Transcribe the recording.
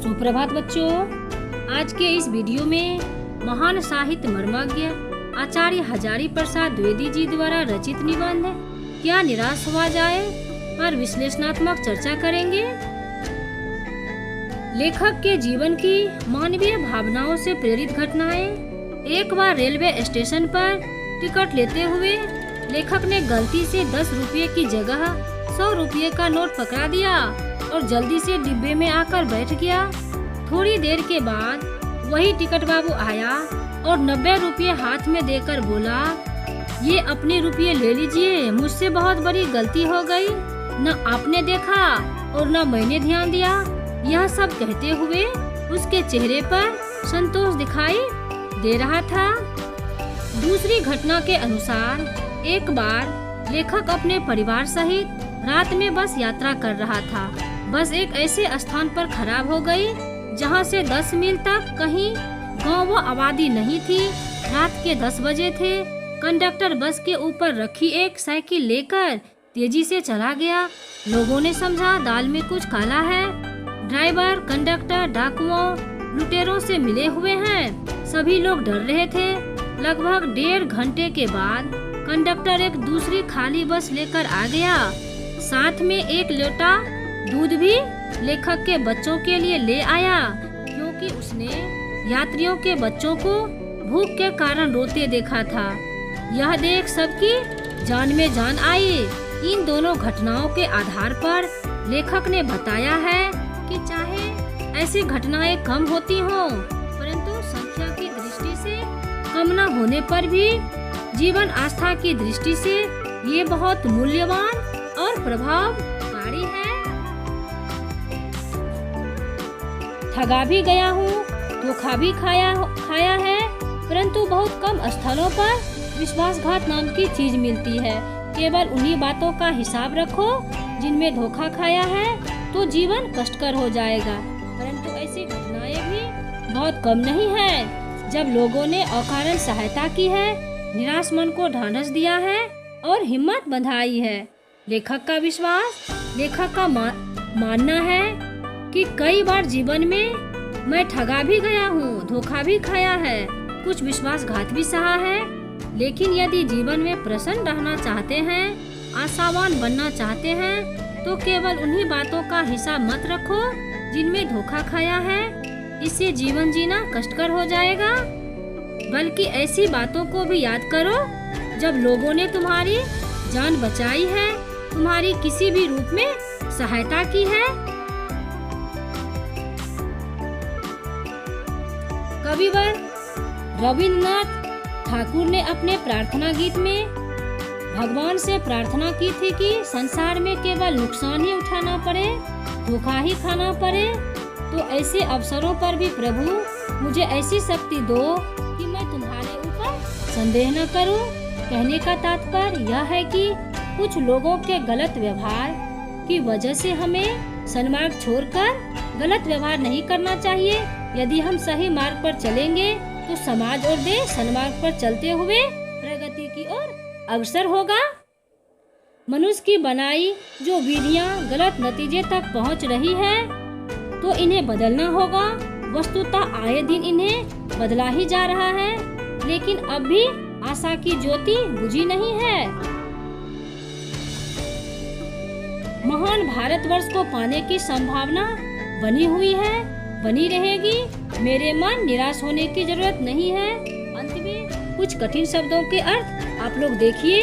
सुप्रभात बच्चों, आज के इस वीडियो में महान साहित्य मर्मज्ञ आचार्य हजारी प्रसाद द्विवेदी जी द्वारा रचित निबंध क्या निराश हुआ जाए पर विश्लेषणात्मक चर्चा करेंगे। लेखक के जीवन की मानवीय भावनाओं से प्रेरित घटनाएं। एक बार रेलवे स्टेशन पर टिकट लेते हुए लेखक ने गलती से 10 रुपये की जगह 100 रुपये का नोट पकड़ा दिया और जल्दी से डिब्बे में आकर बैठ गया। थोड़ी देर के बाद वही टिकट बाबू आया और 90 रुपये हाथ में देकर बोला, ये अपने रुपये ले लीजिए, मुझसे बहुत बड़ी गलती हो गई, न आपने देखा और न मैंने ध्यान दिया। यह सब कहते हुए उसके चेहरे पर संतोष दिखाई दे रहा था। दूसरी घटना के अनुसार एक बार लेखक अपने परिवार सहित रात में बस यात्रा कर रहा था। बस एक ऐसे स्थान पर खराब हो गई जहां से 10 मील तक कहीं गांव व आबादी नहीं थी। रात के 10 बजे थे। कंडक्टर बस के ऊपर रखी एक साइकिल लेकर तेजी से चला गया। लोगों ने समझा दाल में कुछ काला है। ड्राइवर, कंडक्टर, डाकुओं, लुटेरों से मिले हुए हैं। सभी लोग डर रहे थे। लगभग 1.5 घंटे के बाद कंडक्टर एक दूसरी खाली बस लेकर आ गया। साथ में एक लोटा दूध भी लेखक के बच्चों के लिए ले आया, क्योंकि उसने यात्रियों के बच्चों को भूख के कारण रोते देखा था। यह देख सबकी जान में जान आई। इन दोनों घटनाओं के आधार पर लेखक ने बताया है कि चाहे ऐसी घटनाएं कम होती हों, परंतु संख्या की दृष्टि से कम न होने पर भी जीवन आस्था की दृष्टि से ये बहुत मूल्यवान और प्रभावकारी है। ठगा भी गया हूँ, धोखा भी खाया है, परंतु बहुत कम स्थलों पर विश्वासघात नाम की चीज मिलती है। केवल उन्हीं बातों का हिसाब रखो जिनमें धोखा खाया है, तो जीवन कष्टकर हो जाएगा। परंतु ऐसी घटनाएं भी बहुत कम नहीं है। जब लोगों ने अकारण सहायता की है, निराश मन को ढांढस दिया है और हिम्मत बंधाई है। लेखक का विश्वास, लेखक का मानना है कि कई बार जीवन में मैं ठगा भी गया हूँ, धोखा भी खाया है, कुछ विश्वासघात भी सहा है, लेकिन यदि जीवन में प्रसन्न रहना चाहते हैं, आशावान बनना चाहते हैं, तो केवल उन्हीं बातों का हिसाब मत रखो जिनमें धोखा खाया है। इससे जीवन जीना कष्टकर हो जाएगा। बल्कि ऐसी बातों को भी याद करो जब लोगों ने तुम्हारी जान बचाई है, तुम्हारी किसी भी रूप में सहायता की है। कविवर रविन्द्रनाथ ठाकुर ने अपने प्रार्थना गीत में भगवान से प्रार्थना की थी कि संसार में केवल नुकसान ही उठाना पड़े, धोखा ही खाना पड़े, तो ऐसे अवसरों पर भी प्रभु मुझे ऐसी शक्ति दो कि मैं तुम्हारे ऊपर संदेह न करूं। कहने का तात्पर्य यह है कि कुछ लोगों के गलत व्यवहार की वजह से हमें सन्मार्ग छोड़कर गलत व्यवहार नहीं करना चाहिए। यदि हम सही मार्ग पर चलेंगे तो समाज और देश सन्मार्ग पर चलते हुए प्रगति की ओर अग्रसर होगा। मनुष्य की बनाई जो विधियां गलत नतीजे तक पहुंच रही है, तो इन्हें बदलना होगा। वस्तुतः आए दिन इन्हें बदला ही जा रहा है, लेकिन अब भी आशा की ज्योति बुझी नहीं है। महान भारतवर्ष को पाने की संभावना बनी हुई है, बनी रहेगी। मेरे मन निराश होने की जरूरत नहीं है। अंत में कुछ कठिन शब्दों के अर्थ आप लोग देखिए।